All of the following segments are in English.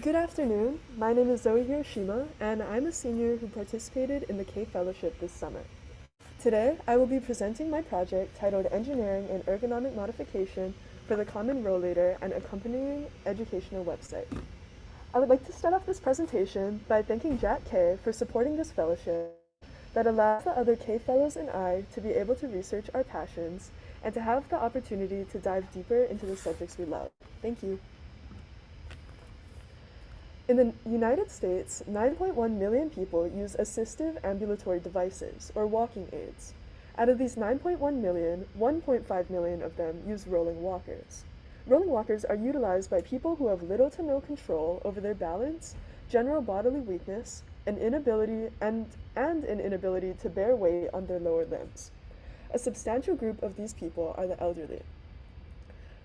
Good afternoon. My name is Zoe H and I'm a senior who participated in the Kay Fellowship this summer. Today, I will be presenting my project titled Engineering and Ergonomic Modification for the Common Rollator and accompanying educational website. I would like to start off this presentation by thanking Jack Kay for supporting this fellowship that allows the other Kay Fellows and I to be able to research our passions and to have the opportunity to dive deeper into the subjects we love. Thank you. In the United States, 9.1 million people use assistive ambulatory devices, or walking aids. Out of these 9.1 million, 1.5 million of them use rolling walkers. Rolling walkers are utilized by people who have little to no control over their balance, general bodily weakness, an inability to bear weight on their lower limbs. A substantial group of these people are the elderly.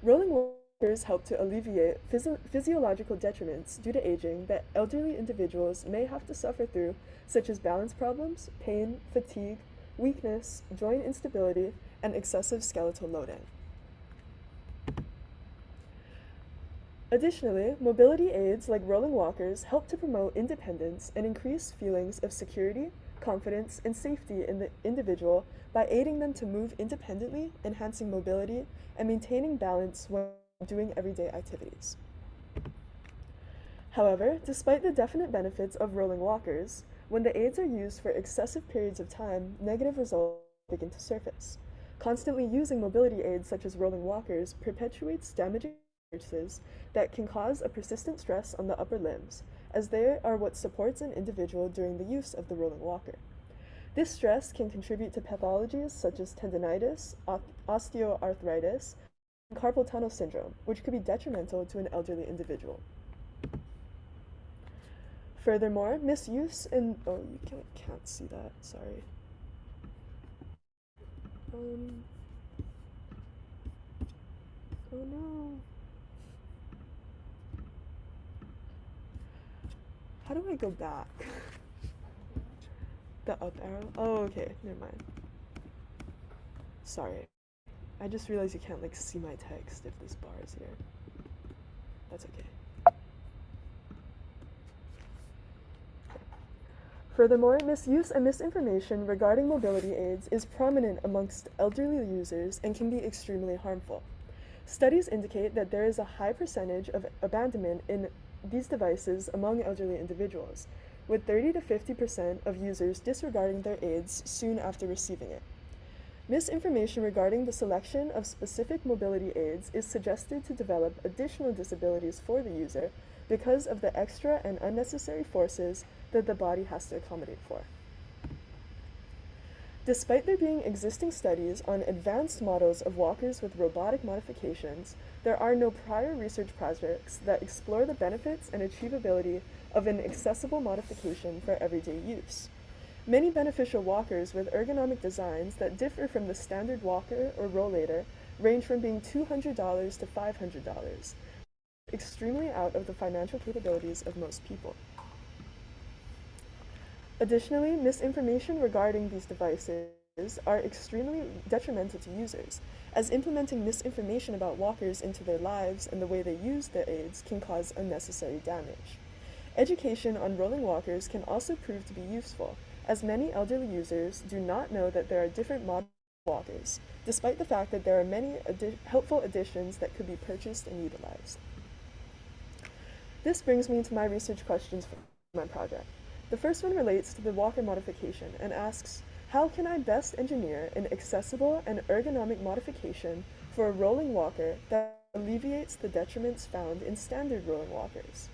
Rolling walkers help to alleviate physiological detriments due to aging that elderly individuals may have to suffer through, such as balance problems, pain, fatigue, weakness, joint instability, and excessive skeletal loading. Additionally, mobility aids like rolling walkers help to promote independence and increase feelings of security, confidence, and safety in the individual by aiding them to move independently, enhancing mobility, and maintaining balance when doing everyday activities. However, despite the definite benefits of rolling walkers, when the aids are used for excessive periods of time, negative results begin to surface. Constantly using mobility aids such as rolling walkers perpetuates damaging forces that can cause a persistent stress on the upper limbs, as they are what supports an individual during the use of the rolling walker. This stress can contribute to pathologies such as tendinitis, osteoarthritis, and carpal tunnel syndrome, which could be detrimental to an elderly individual. Furthermore, misuse in... Oh, you can't see that, sorry. Oh no. How do I go back? The up arrow? Oh, okay, never mind. Sorry. I just realized you can't see my text if this bar is here. That's okay. Furthermore, misuse and misinformation regarding mobility aids is prominent amongst elderly users and can be extremely harmful. Studies indicate that there is a high percentage of abandonment in these devices among elderly individuals, with 30 to 50% of users disregarding their aids soon after receiving it. Misinformation regarding the selection of specific mobility aids is suggested to develop additional disabilities for the user because of the extra and unnecessary forces that the body has to accommodate for. Despite there being existing studies on advanced models of walkers with robotic modifications, there are no prior research projects that explore the benefits and achievability of an accessible modification for everyday use. Many beneficial walkers with ergonomic designs that differ from the standard walker or rollator range from being $200 to $500, extremely out of the financial capabilities of most people. Additionally, misinformation regarding these devices are extremely detrimental to users, as implementing misinformation about walkers into their lives and the way they use the aids can cause unnecessary damage. Education on rolling walkers can also prove to be useful, as many elderly users do not know that there are different models of walkers, despite the fact that there are many helpful additions that could be purchased and utilized. This brings me to my research questions for my project. The first one relates to the walker modification and asks, how can I best engineer an accessible and ergonomic modification for a rolling walker that alleviates the detriments found in standard rolling walkers?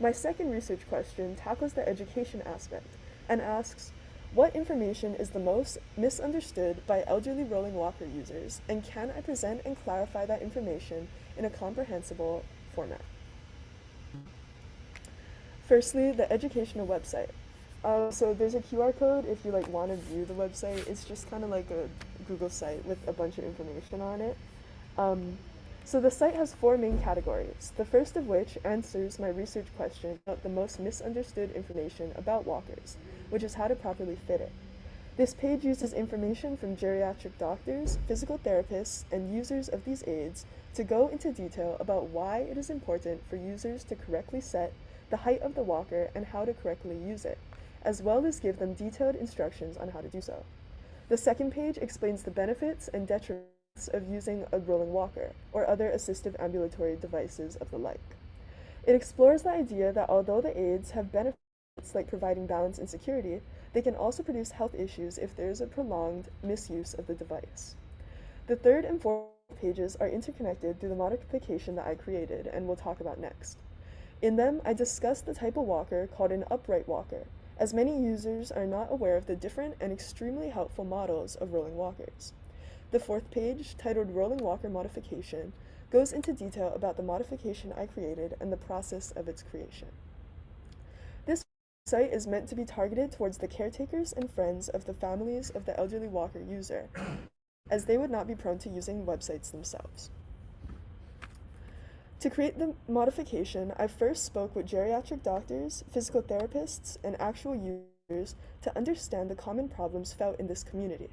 My second research question tackles the education aspect and asks, what information is the most misunderstood by elderly rolling walker users, and can I present and clarify that information in a comprehensible format? Firstly, the educational website. So there's a QR code if you want to view the website. It's just kind of like a Google site with a bunch of information on it. So the site has 4 main categories, the first of which answers my research question about the most misunderstood information about walkers, which is how to properly fit it. This page uses information from geriatric doctors, physical therapists, and users of these aids to go into detail about why it is important for users to correctly set the height of the walker and how to correctly use it, as well as give them detailed instructions on how to do so. The second page explains the benefits and detriments of using a rolling walker or other assistive ambulatory devices of the like. It explores the idea that although the aids have benefits like providing balance and security, they can also produce health issues if there is a prolonged misuse of the device. The third and fourth pages are interconnected through the modification that I created and will talk about next. In them, I discuss the type of walker called an upright walker, as many users are not aware of the different and extremely helpful models of rolling walkers. The fourth page, titled Rolling Walker Modification, goes into detail about the modification I created and the process of its creation. This site is meant to be targeted towards the caretakers and friends of the families of the elderly walker user, as they would not be prone to using websites themselves. To create the modification, I first spoke with geriatric doctors, physical therapists, and actual users to understand the common problems felt in this community.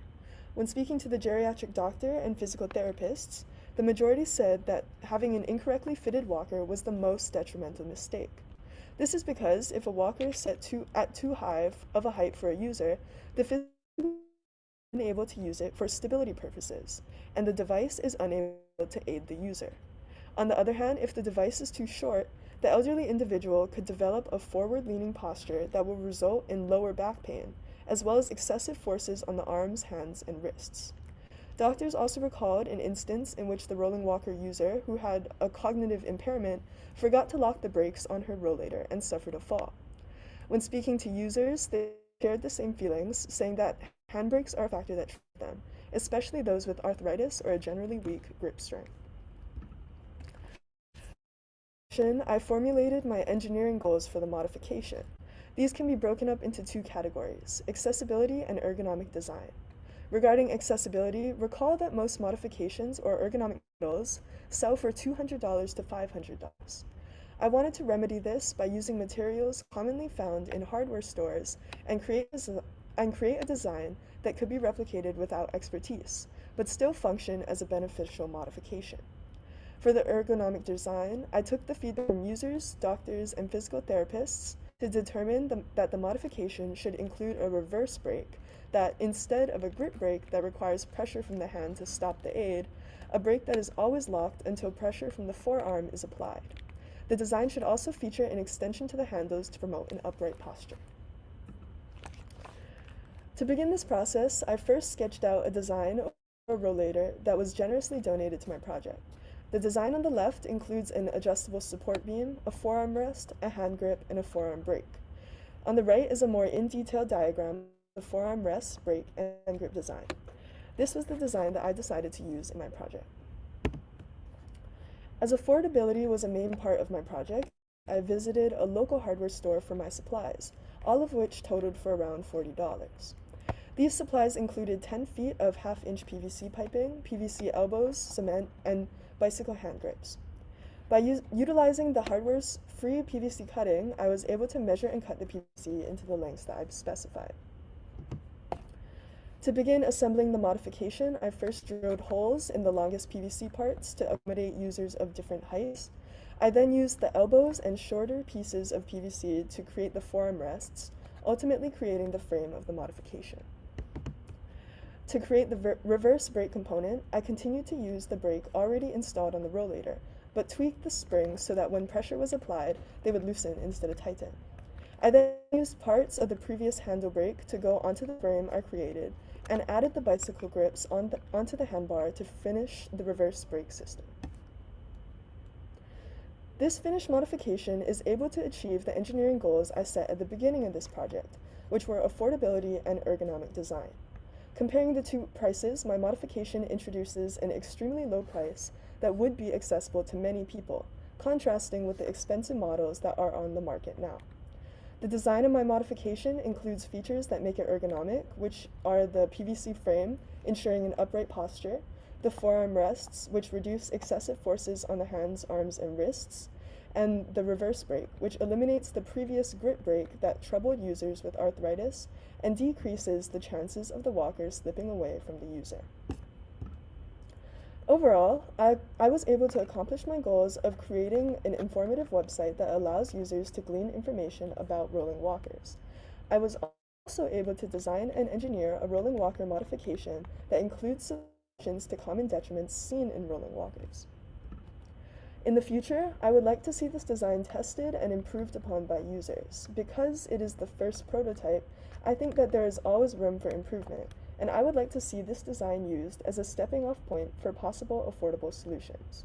When speaking to the geriatric doctor and physical therapists, the majority said that having an incorrectly fitted walker was the most detrimental mistake. This is because if a walker is set at too high of a height for a user, the physician is unable to use it for stability purposes, and the device is unable to aid the user. On the other hand, if the device is too short, the elderly individual could develop a forward-leaning posture that will result in lower back pain, as well as excessive forces on the arms, hands, and wrists. Doctors also recalled an instance in which the rolling walker user, who had a cognitive impairment, forgot to lock the brakes on her rollator and suffered a fall. When speaking to users, they shared the same feelings, saying that handbrakes are a factor that triggers them, especially those with arthritis or a generally weak grip strength. I formulated my engineering goals for the modification. These can be broken up into two categories: accessibility and ergonomic design. Regarding accessibility, recall that most modifications or ergonomic models sell for $200 to $500. I wanted to remedy this by using materials commonly found in hardware stores and create a design that could be replicated without expertise, but still function as a beneficial modification. For the ergonomic design, I took the feedback from users, doctors, and physical therapists to determine that the modification should include a reverse brake, that instead of a grip brake that requires pressure from the hand to stop the aid, a brake that is always locked until pressure from the forearm is applied. The design should also feature an extension to the handles to promote an upright posture. To begin this process, I first sketched out a design of a rollator that was generously donated to my project. The design on the left includes an adjustable support beam, a forearm rest, a hand grip, and a forearm brake. On the right is a more in-detail diagram of the forearm rest, brake, and hand grip design. This was the design that I decided to use in my project. As affordability was a main part of my project, I visited a local hardware store for my supplies, all of which totaled for around $40. These supplies included 10 feet of half-inch PVC piping, PVC elbows, cement, and bicycle hand grips. By utilizing the hardware's free PVC cutting, I was able to measure and cut the PVC into the lengths that I've specified. To begin assembling the modification, I first drilled holes in the longest PVC parts to accommodate users of different heights. I then used the elbows and shorter pieces of PVC to create the forearm rests, ultimately creating the frame of the modification. To create the reverse brake component, I continued to use the brake already installed on the rollator, but tweaked the springs so that when pressure was applied, they would loosen instead of tighten. I then used parts of the previous handle brake to go onto the frame I created, and added the bicycle grips onto the handbar to finish the reverse brake system. This finished modification is able to achieve the engineering goals I set at the beginning of this project, which were affordability and ergonomic design. Comparing the two prices, my modification introduces an extremely low price that would be accessible to many people, contrasting with the expensive models that are on the market now. The design of my modification includes features that make it ergonomic, which are the PVC frame, ensuring an upright posture, the forearm rests, which reduce excessive forces on the hands, arms, and wrists, and the reverse brake, which eliminates the previous grip brake that troubled users with arthritis and decreases the chances of the walker slipping away from the user. Overall, I was able to accomplish my goals of creating an informative website that allows users to glean information about rolling walkers. I was also able to design and engineer a rolling walker modification that includes solutions to common detriments seen in rolling walkers. In the future, I would like to see this design tested and improved upon by users. Because it is the first prototype, I think that there is always room for improvement, and I would like to see this design used as a stepping off point for possible affordable solutions.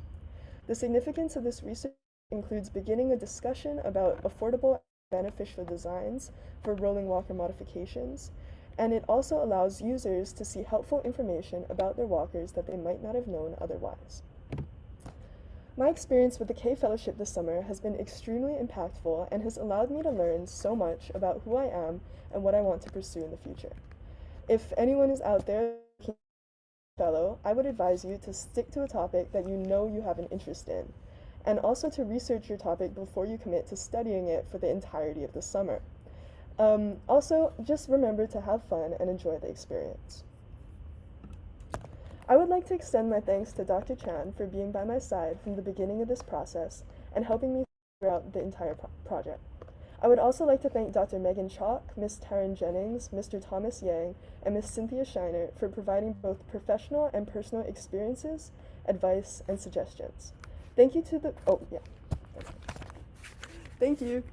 The significance of this research includes beginning a discussion about affordable and beneficial designs for rolling walker modifications, and it also allows users to see helpful information about their walkers that they might not have known otherwise. My experience with the Kay Fellowship this summer has been extremely impactful and has allowed me to learn so much about who I am and what I want to pursue in the future. If anyone is out there looking for a fellow, I would advise you to stick to a topic that you know you have an interest in, and also to research your topic before you commit to studying it for the entirety of the summer. Also, just remember to have fun and enjoy the experience. I would like to extend my thanks to Dr. Chan for being by my side from the beginning of this process and helping me throughout the entire project. I would also like to thank Dr. Megan Chalk, Ms. Taryn Jennings, Mr. Thomas Yang, and Ms. Cynthia Shiner for providing both professional and personal experiences, advice, and suggestions. Thank you to the, oh yeah, thank you.